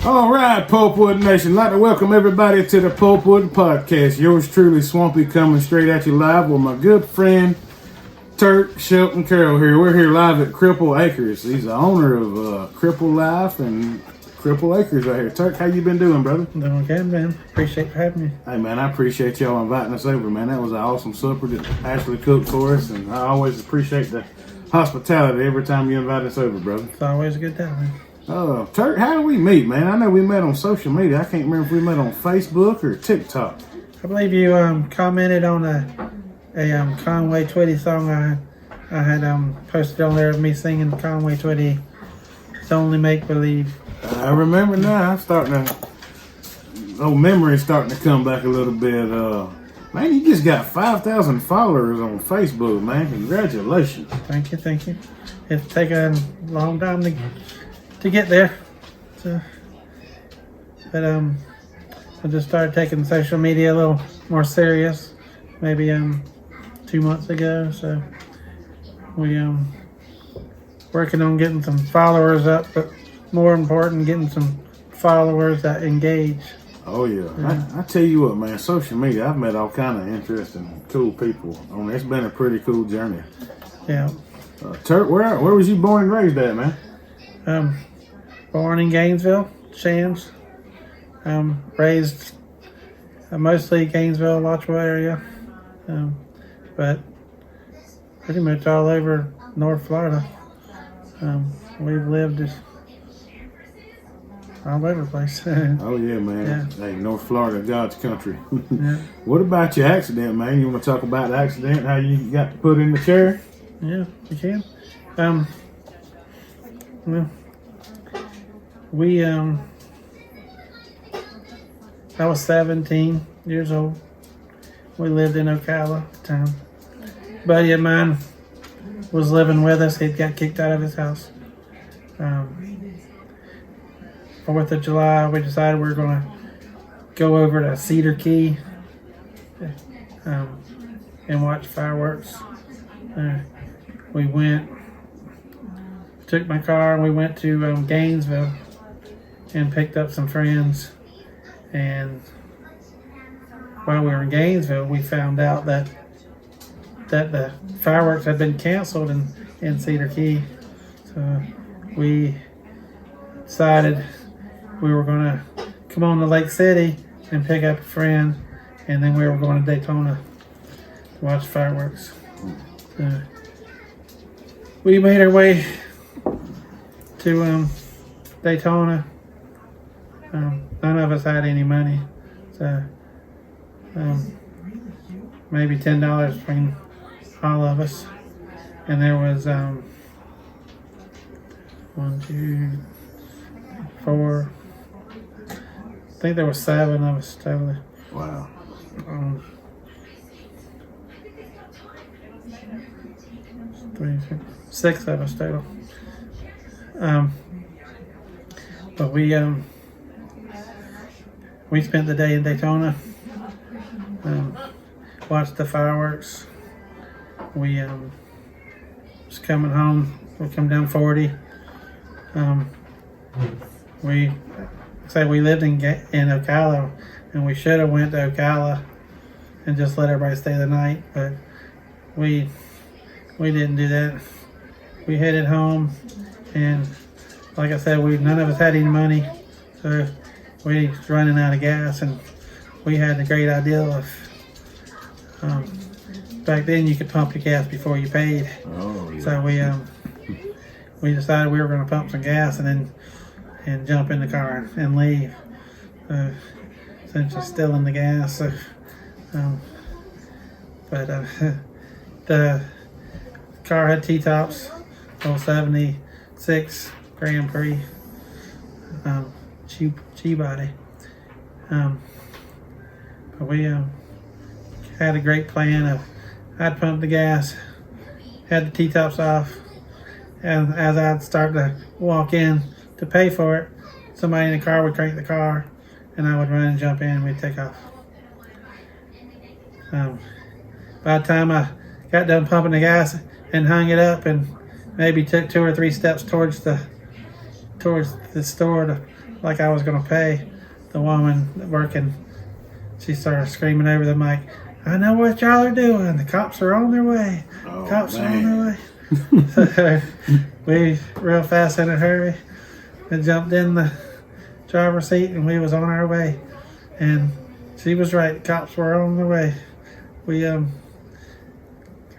All right, Pulpwood Nation. I'd like to welcome everybody to the Pulpwood Podcast. Yours truly, Swampy, coming straight at you live with my good friend, Turk, Shelton, Carroll here. We're here live at Cripple Acres. He's the owner of Cripple Life and Cripple Acres right here. Turk, how you been doing, brother? Doing okay, man. Appreciate you having me. Hey, man, I appreciate y'all inviting us over, man. That was an awesome supper that Ashley cooked for us, and I always appreciate the hospitality every time you invite us over, brother. It's always a good time, man. Turk, how did we meet, man? I know we met on social media. I can't remember if we met on Facebook or TikTok. I believe you commented on a Conway Twitty song I had posted on there of me singing Conway Twitty. It's only make believe. I remember now. I'm starting to, old memories starting to come back a little bit. Man, you just got 5,000 followers on Facebook, man. Congratulations. Thank you. It's taken a long time to get there. But I just started taking social media a little more serious, maybe 2 months ago. So we working on getting some followers up, but more important, getting some followers that engage. Oh yeah. I tell you what, man, social media, I've met all kind of interesting, cool people on it. It's been a pretty cool journey. Yeah. Turk, where was you born and raised at, man? Born in Gainesville, Shands. Raised mostly Gainesville, Lotchwell area, but pretty much all over North Florida. We've lived all over the place. Oh yeah, man. Yeah. Hey, North Florida, God's country. Yeah. What about your accident, man? You want to talk about the accident, how you got put in the chair? Yeah, we can. Well, I was 17 years old. We lived in Ocala at the time. A buddy of mine was living with us. He got kicked out of his house. 4th of July, we decided we were going to go over to Cedar Key and watch fireworks. We went, took my car, and we went to Gainesville and picked up some friends. And while we were in Gainesville, we found out that the fireworks had been canceled in Cedar Key. So we decided we were going to come on to Lake City and pick up a friend, and then we were going to Daytona to watch fireworks. We made our way to Daytona. None of us had any money, so maybe $10 between all of us, and there was 1, 2, 4. I think there was 7 of us totally. Wow. 3, 6 of us total. But we spent the day in Daytona, watched the fireworks. We was coming home. We come down 40. We lived in Ocala, and we should have went to Ocala and just let everybody stay the night, but we didn't do that. We headed home, and like I said, none of us had any money, so we was running out of gas, and we had the great idea of back then you could pump your gas before you paid. Oh, yeah. So we decided we were going to pump some gas and jump in the car and leave. Since it's still in the gas. So, but the car had T-tops, old 76 Grand Prix, G-body. But we had a great plan of, I'd pump the gas, had the T-tops off, and as I'd start to walk in to pay for it, somebody in the car would crank the car, and I would run and jump in, and we'd take off. By the time I got done pumping the gas and hung it up, and maybe took 2 or 3 steps towards the store to like I was going to pay, the woman working, she started screaming over the mic, "I know what y'all are doing. The cops are on their way. Oh, Cops are on man. their way." So we real fast in a hurry and jumped in the driver's seat, and we was on our way. And she was right. The cops were on their way. We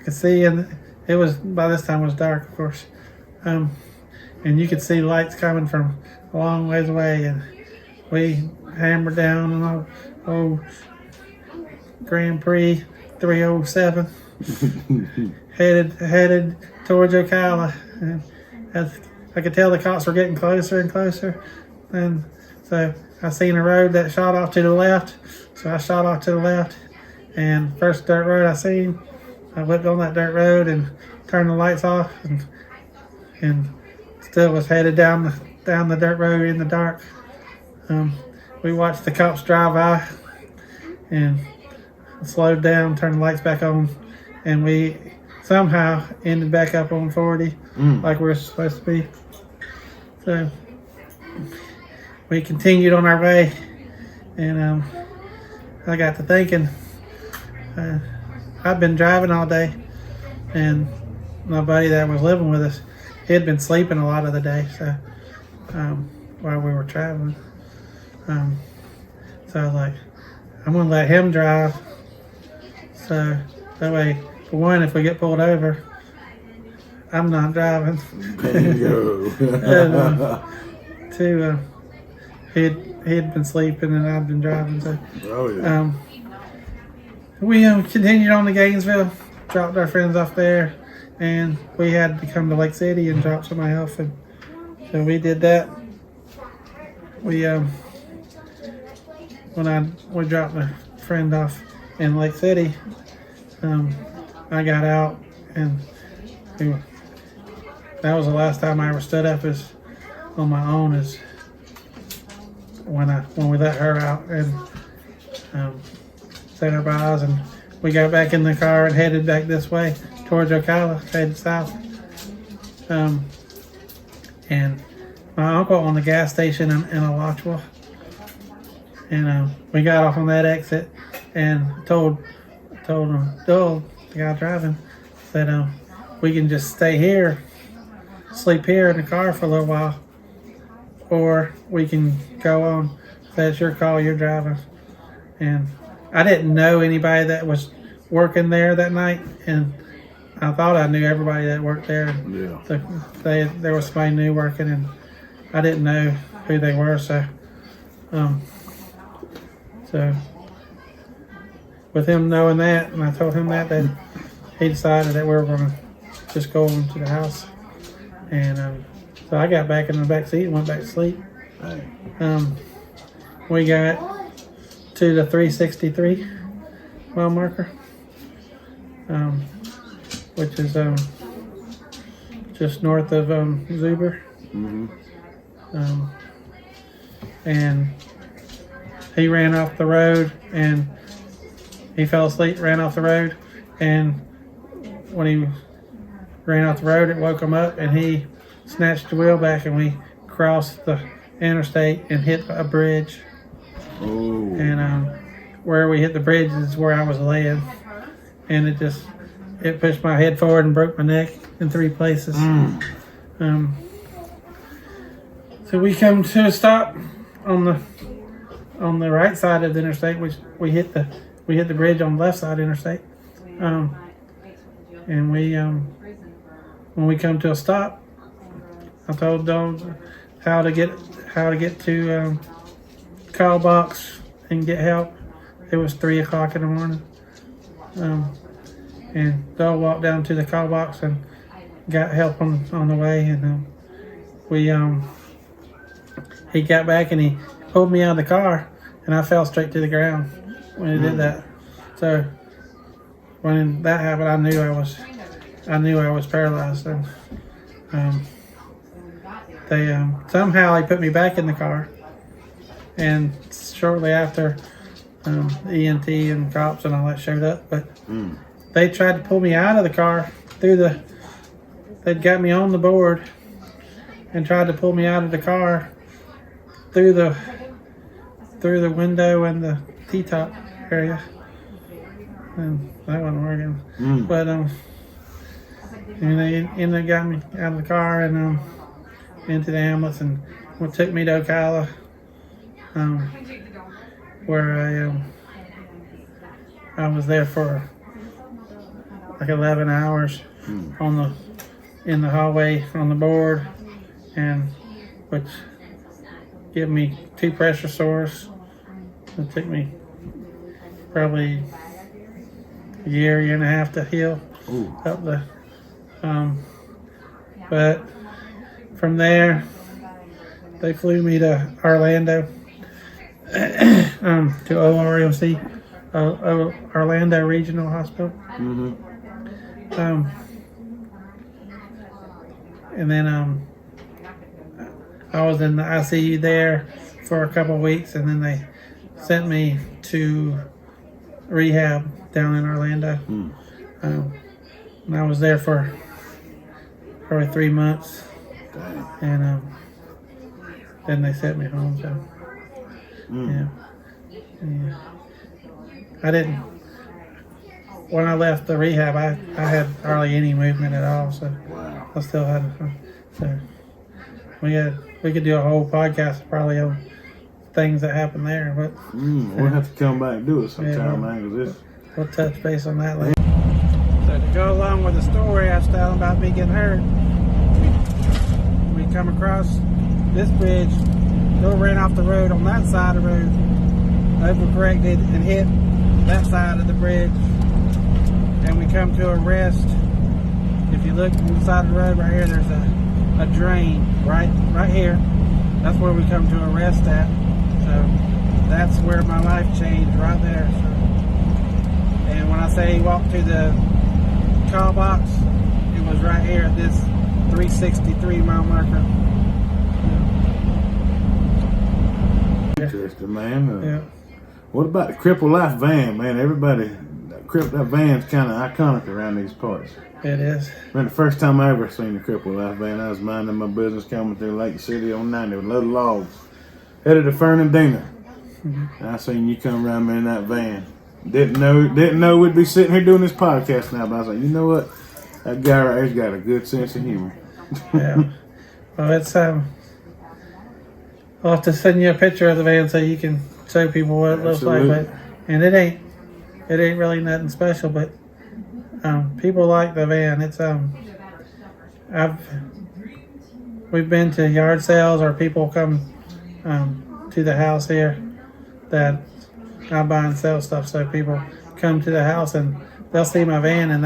could see, and it was, by this time it was dark, of course. And you could see lights coming from a long ways away, and we hammered down on old Grand Prix 307, headed towards Ocala. And as I could tell, the cops were getting closer and closer, and so I seen a road that shot off to the left, so I shot off to the left, and first dirt road I seen, I whipped on that dirt road and turned the lights off, and still was headed down the dirt road in the dark. We watched the cops drive by and slowed down, turned the lights back on, and we somehow ended back up on 40 like we were supposed to be. So we continued on our way, and I got to thinking, I've been driving all day, and my buddy that was living with us, he had been sleeping a lot of the day, so while we were traveling. So I was like, I'm gonna let him drive, so that way, for one, if we get pulled over, I'm not driving. Bingo. And two, he had been sleeping and I'd been driving, so Oh, yeah. we continued on to Gainesville, dropped our friends off there, and we had to come to Lake City and drop somebody off, and so we did that. We when we dropped my friend off in Lake City, I got out, and that was the last time I ever stood up as on my own, is when we let her out and said our byes, and we got back in the car and headed back this way towards Ocala, headed south. And my uncle owned the gas station in Alachua, and we got off on that exit and told him, Doyle, the guy driving, that we can just stay here, sleep here in the car for a little while, or we can go on. That's your call, you're driving. And I didn't know anybody that was working there that night, and I thought I knew everybody that worked there. Yeah. There was somebody new working, and I didn't know who they were, so with him knowing that, and I told him that he decided that we were going to just go on to the house. And so I got back in the back seat and went back to sleep. We got to the 363 mile marker, which is just north of Zuber. And he ran off the road, and he fell asleep, ran off the road, and when he ran off the road, it woke him up, and he snatched the wheel back, and we crossed the interstate and hit a bridge. Oh. And where we hit the bridge is where I was laying, and it pushed my head forward and broke my neck in 3 places. So we come to a stop on the right side of the interstate, which we hit the bridge on the left side of the interstate. And we when we come to a stop, I told Don how to get to call box and get help. It was 3 o'clock in the morning. And Don walked down to the call box and got help on the way, and he got back and he pulled me out of the car, and I fell straight to the ground when he did that. So when that happened, I knew I was paralyzed. And they somehow they put me back in the car, and shortly after, EMT and cops and all that showed up. But they tried to pull me out of the car they'd got me on the board and tried to pull me out of the car through the window and the T-top area, and that wasn't working. But and they got me out of the car and into the ambulance and took me to Ocala, where I was there for like 11 hours in the hallway on the board, and which gave me 2 pressure sores. It took me probably a year and a half to heal up the. But from there, they flew me to Orlando, to ORMC, Orlando Regional Hospital. And then I was in the ICU there for a couple of weeks, and then they sent me to rehab down in Orlando. And I was there for probably 3 months, and then they sent me home. So yeah. I didn't. When I left the rehab, I had hardly any movement at all. So I still had. So we could do a whole podcast probably on things that happened there, but we'll have to come back and do it sometime, man. Cause we'll touch base on that later. So to go along with the story I was telling about me getting hurt, we come across this bridge. Bill ran off the road on that side of the road, overcorrected and hit that side of the bridge, and we come to a rest. If you look on the side of the road right here, there's a drain right here. That's where we come to a rest at. So that's where my life changed right there. So, and when I say walk to the call box, it was right here at this 363 mile marker. Interesting, man. What about the Cripple Life van, man? Everybody, that van's kind of iconic around these parts. It is. Man, the first time I ever seen the Cripple Life van, I was minding my business coming through Lake City on 90 with little logs, headed to Fernandina. And I seen you come around me in that van. Didn't know we'd be sitting here doing this podcast now, but I was like, you know what? That guy right here's got a good sense of humor. Yeah. Well, it's I'll have to send you a picture of the van so you can show people what it looks like. But and it ain't really nothing special, but people like the van. It's we've been to yard sales, or people come to the house here that I buy and sell stuff. So people come to the house and they'll see my van and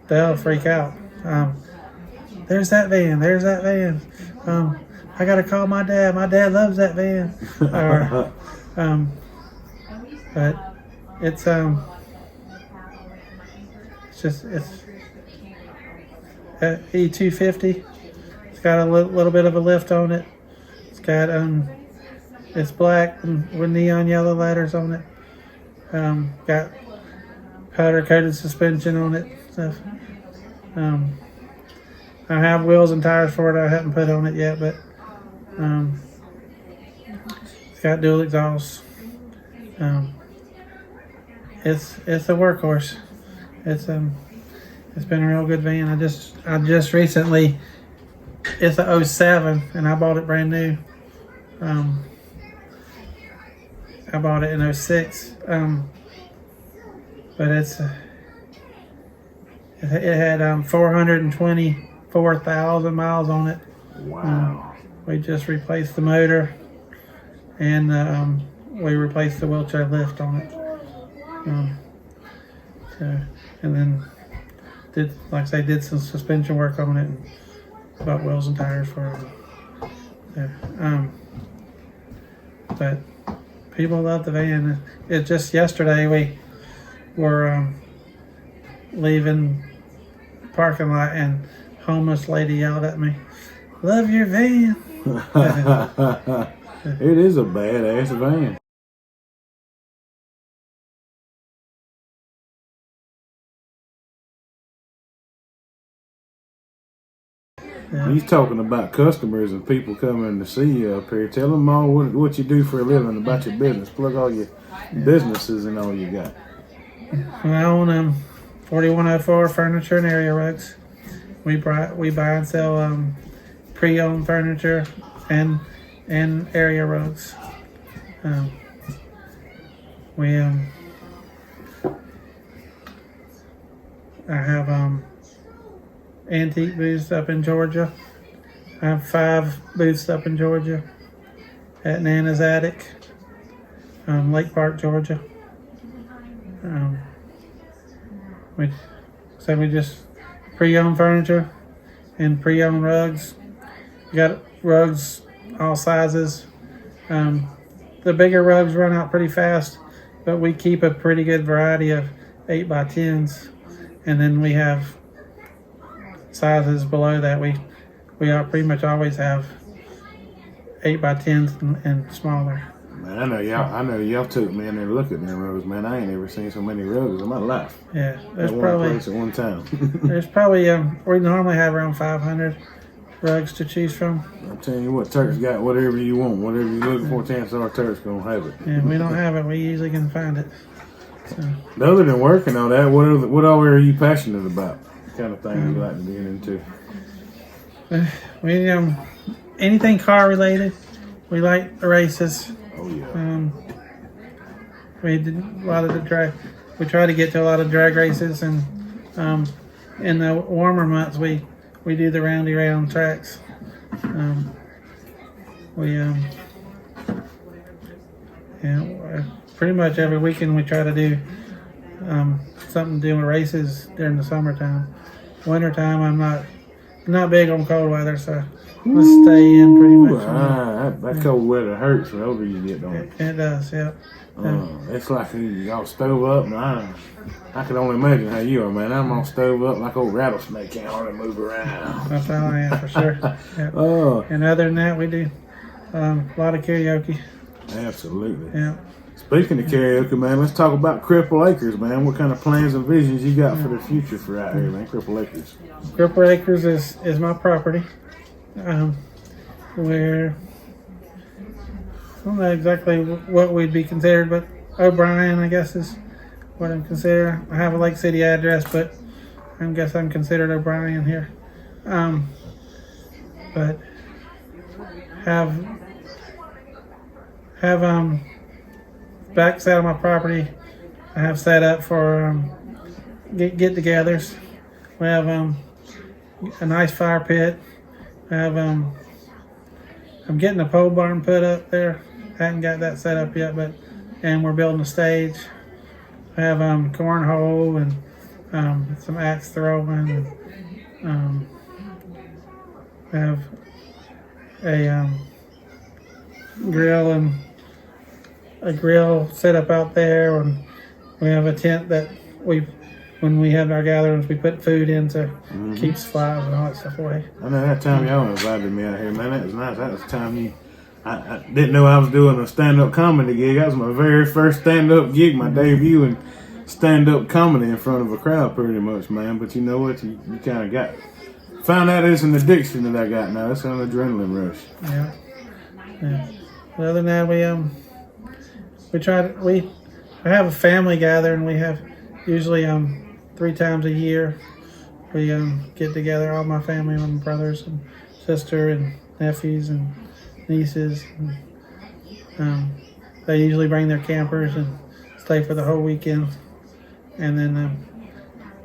they'll freak out. There's that van. There's that van. I gotta call my dad. My dad loves that van. Or, but it's E250. It's got a little bit of a lift on it. It's got it's black with neon yellow letters on it. Got powder coated suspension on it. Stuff. I have wheels and tires for it. I haven't put on it yet, but it's got dual exhaust. It's a workhorse. It's been a real good van. I just recently, it's a 07 and I bought it brand new. I bought it in 06. But it had 424,000 miles on it. Wow. We just replaced the motor, and we replaced the wheelchair lift on it. And then did some suspension work on it, and bought wheels and tires for it. But people love the van. It just yesterday we were leaving the parking lot, and homeless lady yelled at me, "Love your van." It is a badass van. Yeah. He's talking about customers and people coming to see you up here. Tell them all what you do for a living, about your business. Plug all your businesses and all you got. I own 4104 Furniture and Area Rugs. We buy and sell pre-owned furniture and area rugs. I have antique booths up in Georgia. I have 5 booths up in Georgia at Nana's Attic, Lake Park, Georgia. We just pre-owned furniture and pre-owned rugs. We got rugs all sizes. The bigger rugs run out pretty fast, but we keep a pretty good variety of 8x10s, and then we have sizes below that. We pretty much always have 8x10s and smaller. Man, I know y'all took me in there to look at them rugs, man. I ain't ever seen so many rugs in my life. Yeah, there's at probably one place at one time. there's probably we normally have around 500 rugs to choose from. I'm telling you what, Turk's got whatever you want, whatever you're looking for. Chances are Turk's gonna have it. And we don't have it, we usually can find it. So, Other than working on that, what all are you passionate about? What kind of things you like to get into? we anything car related. We like the races. Oh yeah. We did a lot of the drag. We try to get to a lot of drag races, and in the warmer months we do the roundy round tracks. Pretty much every weekend we try to do something to do with races during the summertime. Wintertime I'm not big on cold weather, so we'll stay in pretty much. That cold weather hurts the older you get, don't it? It does, yeah. It's like y'all stove up, and I can only imagine how you are, man. I'm all stove up like old rattlesnake, can't hardly move around. That's how I am for sure. Yeah. Oh, And other than that, we do a lot of karaoke. absolutely. Yeah. Speaking of karaoke, man, let's talk about Cripple Acres, man. What kind of plans and visions you got for the future for out here, man? Cripple Acres. Cripple Acres is my property. Where I don't know exactly what we'd be considered, but O'Brien, I guess, is what I'm considered. I have a Lake City address, but I guess I'm considered O'Brien here. But have back side of my property, I have set up for get-togethers. We have a nice fire pit. I have I'm getting a pole barn put up there. I haven't got that set up yet, and we're building a stage. I have cornhole and some axe throwing. And, I have a grill set up out there, and we have a tent that when we have our gatherings, we put food in to keeps flies and all that stuff away. I know that time y'all invited me out here, man. That was nice. That was the time I didn't know I was doing a stand-up comedy gig. That was my very first stand-up gig, my debut in stand-up comedy in front of a crowd, pretty much, man. But you know what? You kind of found out it's an addiction that I got now. It's an adrenaline rush. Yeah. But other than that, I have a family gathering. We have usually 3 times a year. We get together, all my family, my brothers and sister and nephews and nieces. And, they usually bring their campers and stay for the whole weekend. And then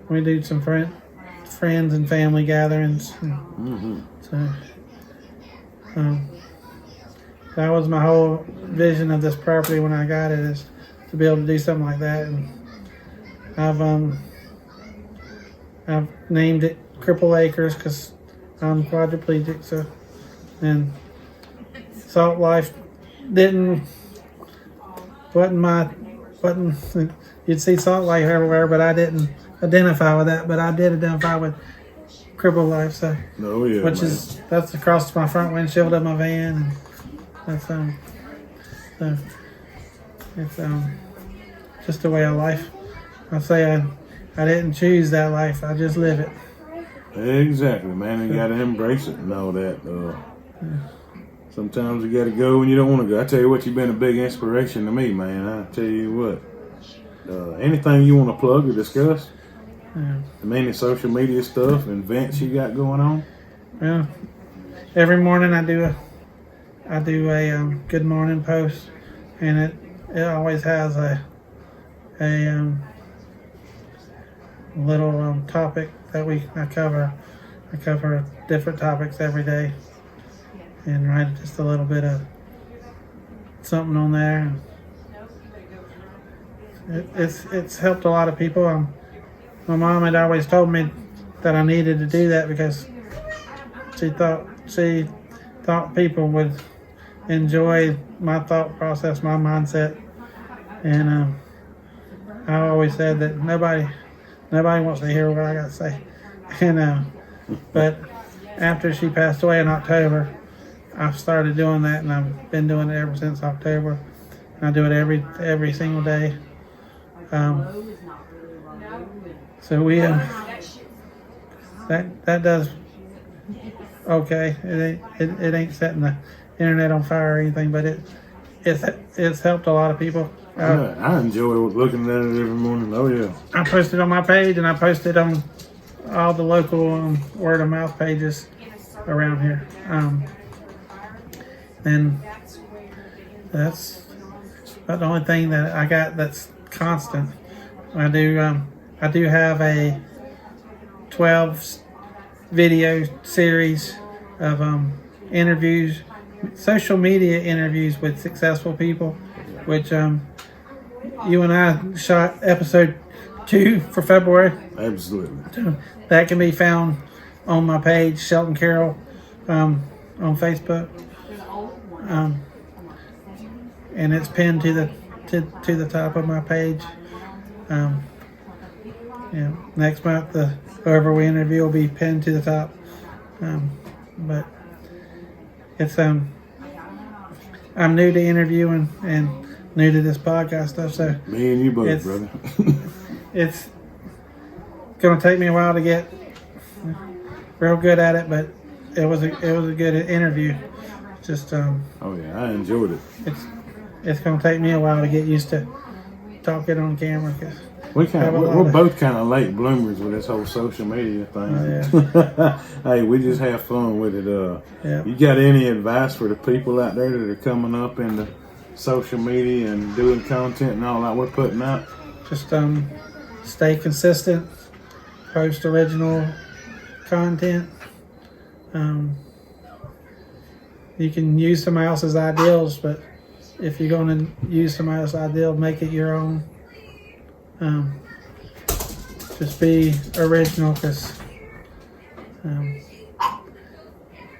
we do some friends and family gatherings. So that was my whole vision of this property when I got it, is to be able to do something like that. And I've named it Cripple Acres because I'm quadriplegic. So, and Salt Life wasn't you'd see Salt Life everywhere, but I didn't identify with that. But I did identify with Cripple Life. So, that's across my front windshield of my van, and that's it's just a way of life. I say I didn't choose that life. I just live it. Exactly, man. You got to embrace it and all that. Sometimes you got to go when you don't want to go. I tell you what, you've been a big inspiration to me, man. I tell you what. Anything you want to plug or discuss? Yeah. Mainly social media stuff and events you got going on? Well, every morning I do a good morning post, and it always has a little topic that I cover. I cover different topics every day, and write just a little bit of something on there. It's helped a lot of people. My mom had always told me that I needed to do that because she thought people would enjoy my thought process, my mindset, and I always said that nobody wants to hear what I got to say. And but after she passed away in October, I've started doing that, and I've been doing it ever since October. And I do it every single day. So we that does okay. It ain't setting the internet on fire or anything, but it's helped a lot of people. I enjoy looking at it every morning. Oh yeah. I posted on my page, and I posted on all the local word of mouth pages around here. And that's about the only thing that I got that's constant. I do have a 12 video series of interviews, social media interviews with successful people, which you and I shot episode 2 for February. Absolutely. So that can be found on my page, Shelton Carroll, on Facebook, and it's pinned to the top of my page. Next month, whoever we interview will be pinned to the top. But it's I'm new to interviewing and new to this podcast stuff, so me and you both, brother. It's gonna take me a while to get real good at it, but it was a good interview. Just oh yeah, I enjoyed it. It's gonna take me a while to get used to talking on camera because we're both kind of late bloomers with this whole social media thing. Yeah. Hey, we just have fun with it. Yeah. You got any advice for the people out there that are coming up into social media and doing content and all that we're putting out? Just stay consistent, post original content. You can use somebody else's ideals, but if you're going to use somebody else's ideal, make it your own. Just be original, because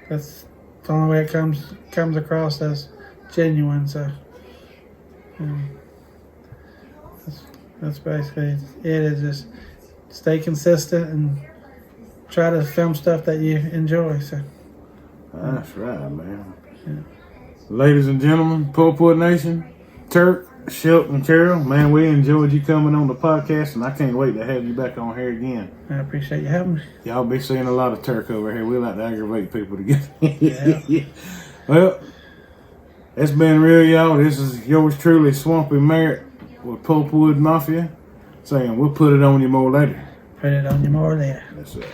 that's the only way it comes across as genuine. So that's basically it. Is just stay consistent and try to film stuff that you enjoy. So that's right, man. Yeah. Ladies and gentlemen, Pulpwood Nation, Turk, Shelton, Carroll, man, we enjoyed you coming on the podcast, and I can't wait to have you back on here again. I appreciate you having me. Y'all be seeing a lot of Turk over here. We like to aggravate people together. Yeah. Well, it's been real, y'all. This is yours truly, Swampy Merritt with Pulpwood Mafia, saying we'll put it on you more later. Put it on you more later. That's it.